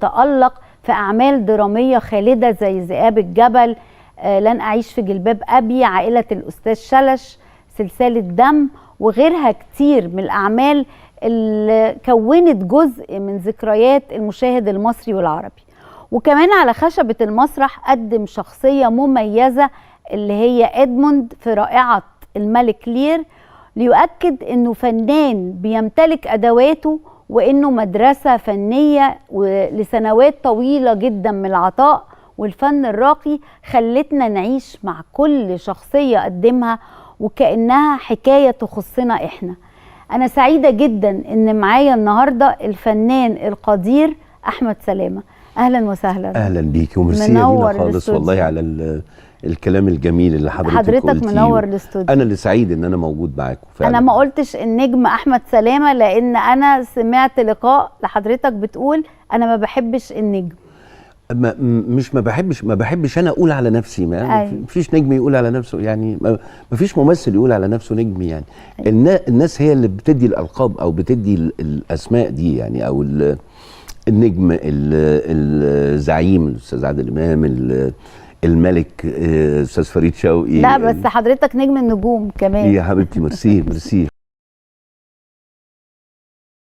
تألق في أعمال درامية خالدة زي ذئاب الجبل، لن أعيش في جلباب أبي، عائلة الأستاذ شلش، سلسلة دم، وغيرها كتير من الأعمال اللي كونت جزء من ذكريات المشاهد المصري والعربي. وكمان على خشبة المسرح قدم شخصية مميزة اللي هي إدموند في رائعة الملك لير، ليؤكد أنه فنان بيمتلك أدواته وأنه مدرسة فنية لسنوات طويلة جدا من العطاء والفن الراقي خلتنا نعيش مع كل شخصية قدمها وكأنها حكاية تخصنا إحنا. أنا سعيدة جدا أن معايا النهاردة الفنان القدير أحمد سلامة. أهلا وسهلا. أهلا بيكي وميرسي لينا خالص والله على الكلام الجميل اللي حضرتك قلتيه. منور الاستوديو. أنا اللي سعيد أن أنا موجود معاكم فعلا. أنا ما قلتش النجم أحمد سلامة لأن أنا سمعت لقاء لحضرتك بتقول أنا ما بحبش النجم. ما بحبش انا اقول على نفسي، ما فيش نجم يقول على نفسه يعني، ما فيش ممثل يقول على نفسه نجم يعني. الناس هي اللي بتدي الالقاب او بتدي الاسماء دي يعني، او النجم، الزعيم الاستاذ عادل امام، الملك استاذ فريد شوقي. لا بس حضرتك نجم النجوم كمان يا حبيبتي. ميرسي